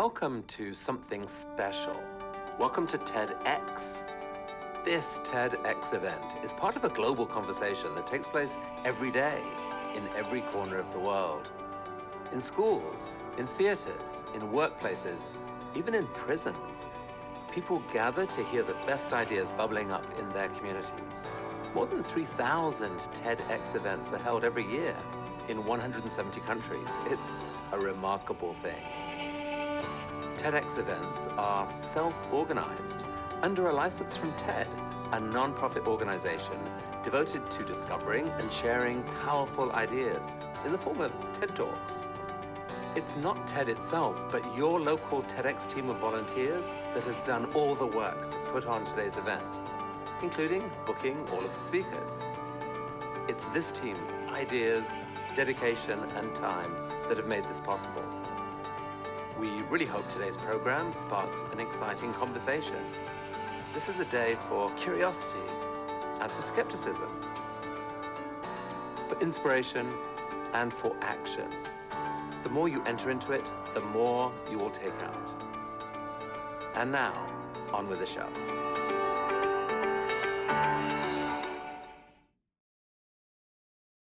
Welcome to something special. Welcome to TEDx. This TEDx event is part of a global conversation that takes place every day in every corner of the world. In schools, in theaters, in workplaces, even in prisons, people gather to hear the best ideas bubbling up in their communities. More than 3,000 TEDx events are held every year in 170 countries. It's a remarkable thing. TEDx events are self-organized under a license from TED, a non-profit organization devoted to discovering and sharing powerful ideas in the form of TED Talks. It's not TED itself, but your local TEDx team of volunteers that has done all the work to put on today's event, including booking all of the speakers. It's this team's ideas, dedication, and time that have made this possible. We really hope today's program sparks an exciting conversation. This is a day for curiosity and for skepticism, for inspiration and for action. The more you enter into it, the more you will take out. And now, on with the show.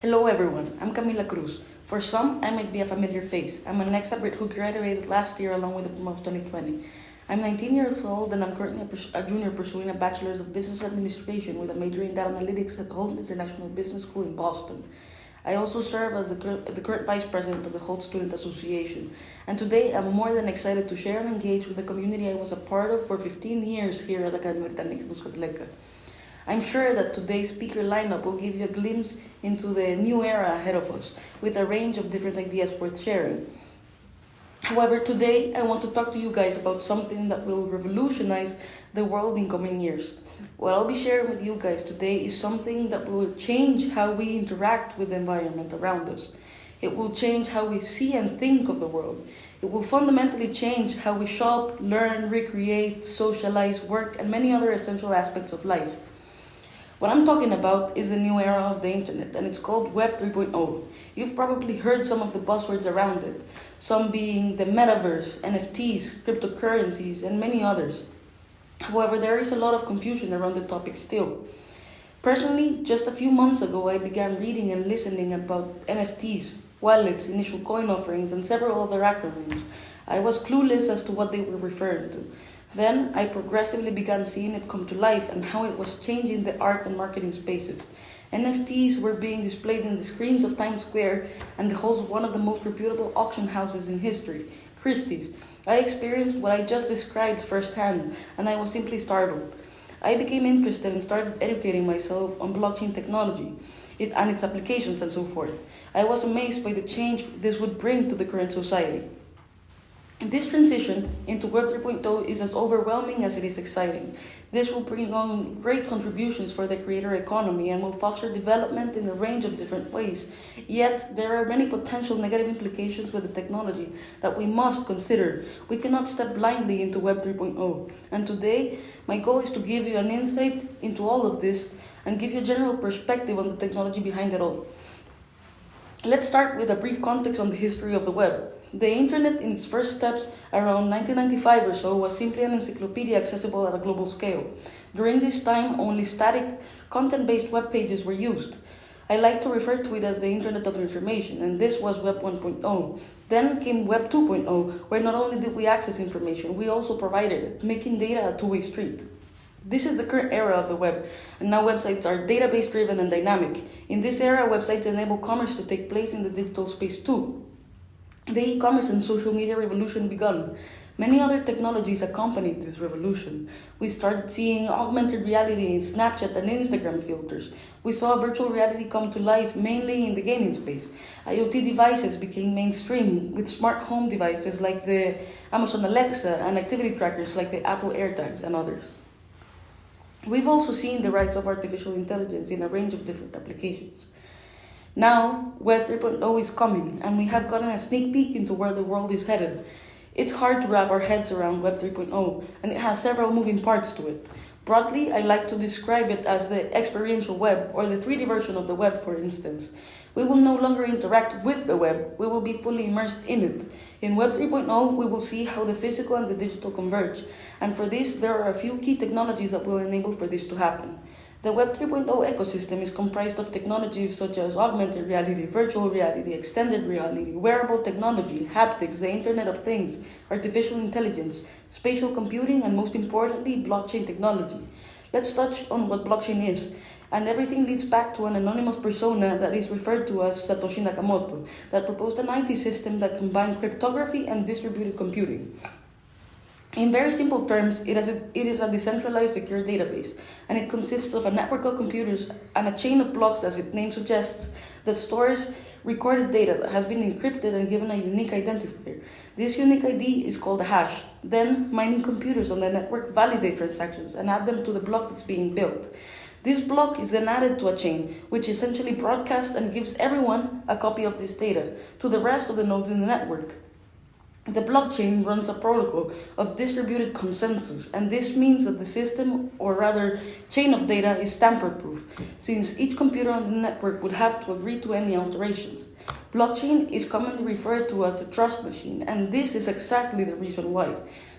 Hello everyone, I'm Camila Cruz. For some, I might be a familiar face. I'm an ex-Brit who graduated last year along with the diploma of 2020. I'm 19 years old and I'm currently a junior pursuing a Bachelor's of Business Administration with a major in data analytics at Holt International Business School in Boston. I also serve as the current Vice President of the Holt Student Association. And today, I'm more than excited to share and engage with the community I was a part of for 15 years here at Academy Britanica, Cuscatleca. I'm sure that today's speaker lineup will give you a glimpse into the new era ahead of us, with a range of different ideas worth sharing. However, today I want to talk to you guys about something that will revolutionize the world in coming years. What I'll be sharing with you guys today is something that will change how we interact with the environment around us. It will change how we see and think of the world. It will fundamentally change how we shop, learn, recreate, socialize, work, and many other essential aspects of life. What I'm talking about is the new era of the internet, and it's called Web 3.0. You've probably heard some of the buzzwords around it, some being the metaverse, NFTs, cryptocurrencies, and many others. However, there is a lot of confusion around the topic still. Personally, just a few months ago, I began reading and listening about NFTs, wallets, initial coin offerings, and several other acronyms. I was clueless as to what they were referring to. Then I progressively began seeing it come to life and how it was changing the art and marketing spaces. NFTs were being displayed in the screens of Times Square and the halls of one of the most reputable auction houses in history, Christie's. I experienced what I just described firsthand, and I was simply startled. I became interested and started educating myself on blockchain technology and its applications and so forth. I was amazed by the change this would bring to the current society. This transition into Web 3.0 is as overwhelming as it is exciting. This will bring on great contributions for the creator economy and will foster development in a range of different ways. Yet, there are many potential negative implications with the technology that we must consider. We cannot step blindly into Web 3.0. And today, my goal is to give you an insight into all of this and give you a general perspective on the technology behind it all. Let's start with a brief context on the history of the web. The internet in its first steps around 1995 or so was simply an encyclopedia accessible at a global scale. During this time, only static, content-based web pages were used. I like to refer to it as the Internet of Information, and this was Web 1.0. Then came Web 2.0, where not only did we access information, we also provided it, making data a two-way street. This is the current era of the web, and now websites are database-driven and dynamic. In this era, websites enable commerce to take place in the digital space too. The e-commerce and social media revolution began. Many other technologies accompanied this revolution. We started seeing augmented reality in Snapchat and Instagram filters. We saw virtual reality come to life mainly in the gaming space. IoT devices became mainstream with smart home devices like the Amazon Alexa and activity trackers like the Apple AirTags and others. We've also seen the rise of artificial intelligence in a range of different applications. Now, Web 3.0 is coming, and we have gotten a sneak peek into where the world is headed. It's hard to wrap our heads around Web 3.0, and it has several moving parts to it. Broadly, I like to describe it as the experiential web, or the 3D version of the web, for instance. We will no longer interact with the web, we will be fully immersed in it. In Web 3.0, we will see how the physical and the digital converge, and for this, there are a few key technologies that will enable for this to happen. The Web 3.0 ecosystem is comprised of technologies such as augmented reality, virtual reality, extended reality, wearable technology, haptics, the Internet of Things, artificial intelligence, spatial computing, and most importantly, blockchain technology. Let's touch on what blockchain is. And everything leads back to an anonymous persona that is referred to as Satoshi Nakamoto, that proposed an IT system that combined cryptography and distributed computing. In very simple terms, it is a decentralized secure database, and it consists of a network of computers and a chain of blocks, as its name suggests, that stores recorded data that has been encrypted and given a unique identifier. This unique ID is called a hash. Then, mining computers on the network validate transactions and add them to the block that's being built. This block is then added to a chain, which essentially broadcasts and gives everyone a copy of this data to the rest of the nodes in the network. The blockchain runs a protocol of distributed consensus, and this means that the system, or rather chain of data, is tamper-proof, since each computer on the network would have to agree to any alterations. Blockchain is commonly referred to as the trust machine, and this is exactly the reason why.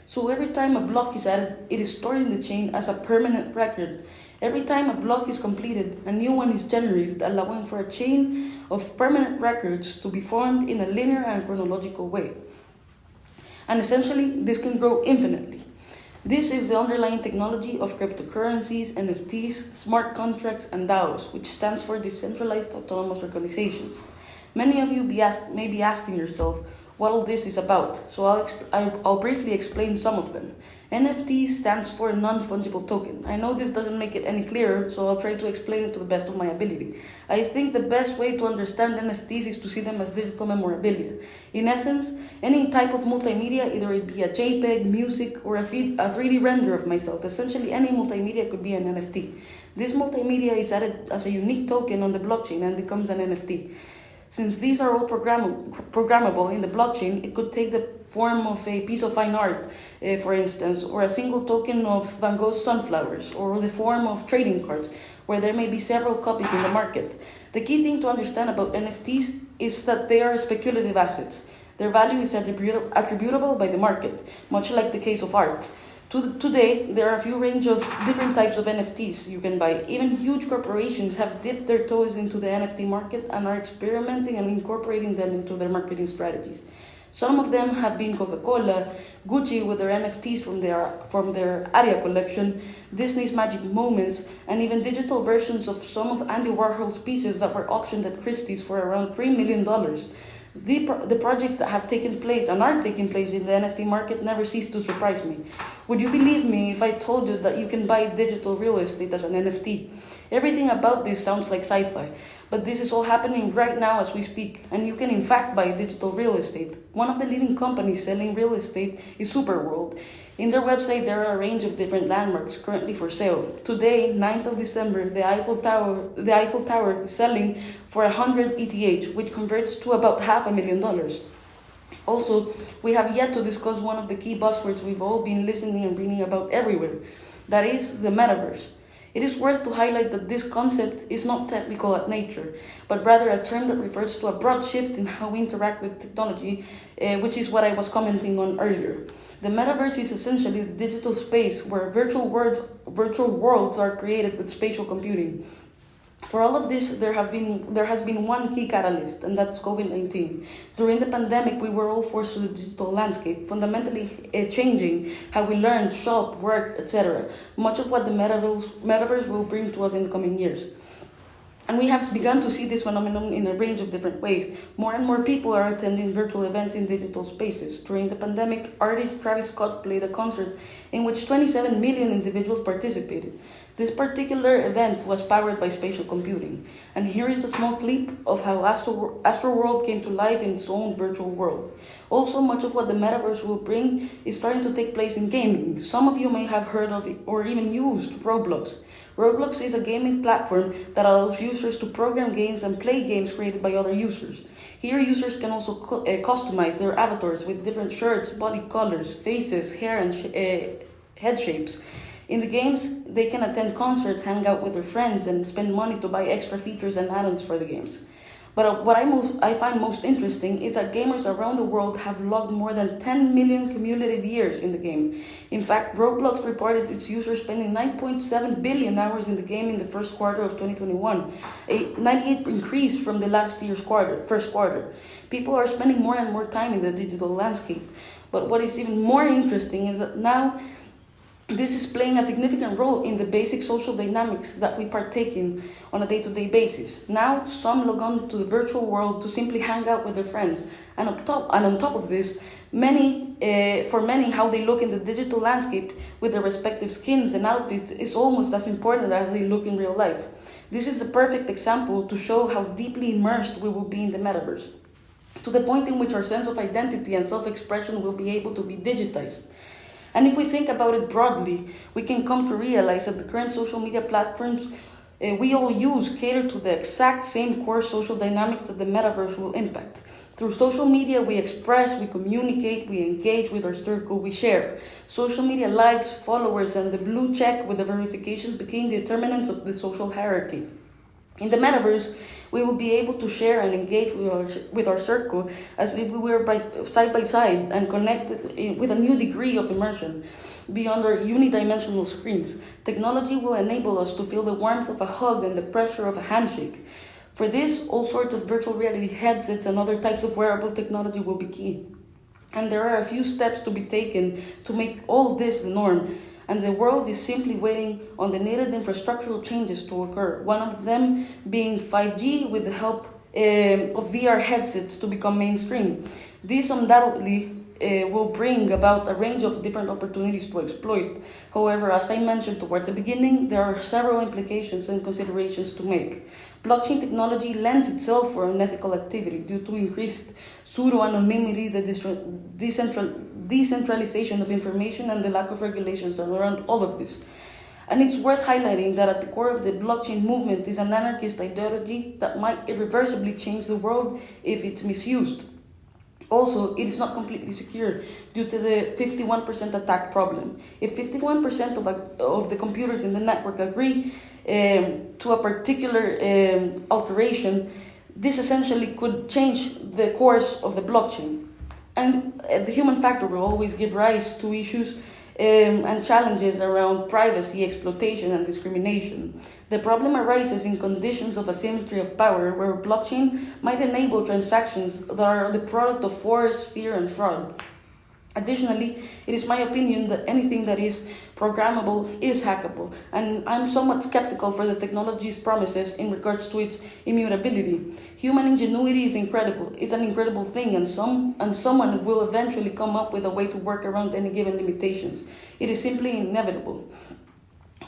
So every time a block is added, it is stored in the chain as a permanent record. Every time a block is completed, a new one is generated, allowing for a chain of permanent records to be formed in a linear and chronological way. And essentially, this can grow infinitely. This is the underlying technology of cryptocurrencies, NFTs, smart contracts, and DAOs, which stands for Decentralized Autonomous Organizations. Many of you may be asking yourself what all this is about, so I'll briefly explain some of them. NFT stands for non-fungible token. I know this doesn't make it any clearer, so I'll try to explain it to the best of my ability. I think the best way to understand NFTs is to see them as digital memorabilia. In essence, any type of multimedia, either it be a JPEG, music, or a 3D render of myself, essentially any multimedia could be an NFT. This multimedia is added as a unique token on the blockchain and becomes an NFT. Since these are all programmable in the blockchain, it could take the form of a piece of fine art, for instance, or a single token of Van Gogh's sunflowers, or the form of trading cards, where there may be several copies in the market. The key thing to understand about NFTs is that they are speculative assets. Their value is attributable by the market, much like the case of art. Today, there are a few range of different types of NFTs you can buy. Even huge corporations have dipped their toes into the NFT market and are experimenting and incorporating them into their marketing strategies. Some of them have been Coca-Cola, Gucci with their NFTs from their Aria collection, Disney's Magic Moments, and even digital versions of some of Andy Warhol's pieces that were auctioned at Christie's for around $3 million. The projects that have taken place and are taking place in the NFT market never cease to surprise me. Would you believe me if I told you that you can buy digital real estate as an NFT? Everything about this sounds like sci-fi, but this is all happening right now as we speak, and you can in fact buy digital real estate. One of the leading companies selling real estate is Superworld. In their website, there are a range of different landmarks currently for sale. Today, 9th of December, the Eiffel Tower is selling for 100 ETH, which converts to about $500,000. Also, we have yet to discuss one of the key buzzwords we've all been listening and reading about everywhere. That is the metaverse. It is worth to highlight that this concept is not technical at nature, but rather a term that refers to a broad shift in how we interact with technology, which is what I was commenting on earlier. The metaverse is essentially the digital space where virtual worlds are created with spatial computing. For all of this, there has been one key catalyst, and that's COVID-19. During the pandemic, we were all forced to the digital landscape, fundamentally changing how we learn, shop, work, etc. Much of what the metaverse will bring to us in the coming years. And we have begun to see this phenomenon in a range of different ways. More and more people are attending virtual events in digital spaces. During the pandemic, artist Travis Scott played a concert in which 27 million individuals participated. This particular event was powered by spatial computing. And here is a small clip of how Astroworld came to life in its own virtual world. Also, much of what the metaverse will bring is starting to take place in gaming. Some of you may have heard of it or even used Roblox. Roblox is a gaming platform that allows users to program games and play games created by other users. Here, users can also customize their avatars with different shirts, body colors, faces, hair, and head shapes. In the games, they can attend concerts, hang out with their friends, and spend money to buy extra features and add-ons for the games. But what I find most interesting is that gamers around the world have logged more than 10 million cumulative years in the game. In fact, Roblox reported its users spending 9.7 billion hours in the game in the first quarter of 2021, a 98% increase from the last year's first quarter. People are spending more and more time in the digital landscape. But what is even more interesting is that now this is playing a significant role in the basic social dynamics that we partake in on a day-to-day basis. Now, some log on to the virtual world to simply hang out with their friends. And on top of this, for many, how they look in the digital landscape with their respective skins and outfits is almost as important as they look in real life. This is a perfect example to show how deeply immersed we will be in the metaverse, to the point in which our sense of identity and self-expression will be able to be digitized. And if we think about it broadly, we can come to realize that the current social media platforms we all use cater to the exact same core social dynamics that the metaverse will impact. Through social media, we express, we communicate, we engage with our circle, we share. Social media likes, followers, and the blue check with the verifications became determinants of the social hierarchy. In the metaverse, we will be able to share and engage with our circle as if we were side by side and connect with a new degree of immersion beyond our unidimensional screens. Technology will enable us to feel the warmth of a hug and the pressure of a handshake. For this, all sorts of virtual reality headsets and other types of wearable technology will be key. And there are a few steps to be taken to make all this the norm. And the world is simply waiting on the needed infrastructural changes to occur. One of them being 5G with the help of VR headsets to become mainstream. This undoubtedly will bring about a range of different opportunities to exploit. However, as I mentioned towards the beginning, there are several implications and considerations to make. Blockchain technology lends itself for unethical activity due to increased pseudo-anonymity, the decentralization of information, and the lack of regulations around all of this. And it's worth highlighting that at the core of the blockchain movement is an anarchist ideology that might irreversibly change the world if it's misused. Also, it is not completely secure due to the 51% attack problem. If 51% of the computers in the network agree to a particular alteration, this essentially could change the course of the blockchain. And the human factor will always give rise to issues and challenges around privacy, exploitation, and discrimination. The problem arises in conditions of asymmetry of power, where blockchain might enable transactions that are the product of force, fear, and fraud. Additionally, it is my opinion that anything that is programmable is hackable, and I'm somewhat skeptical for the technology's promises in regards to its immutability. Human ingenuity is incredible. It's an incredible thing, and someone will eventually come up with a way to work around any given limitations. It is simply inevitable.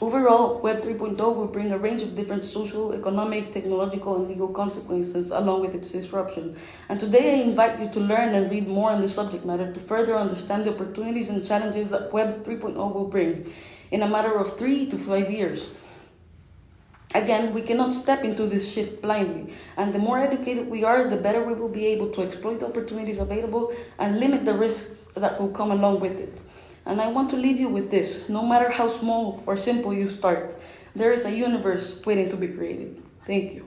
Overall, Web 3.0 will bring a range of different social, economic, technological, and legal consequences along with its disruption. And today I invite you to learn and read more on the subject matter to further understand the opportunities and challenges that Web 3.0 will bring in a matter of 3 to 5 years. Again, we cannot step into this shift blindly, and the more educated we are, the better we will be able to exploit the opportunities available and limit the risks that will come along with it. And I want to leave you with this: no matter how small or simple you start, there is a universe waiting to be created. Thank you.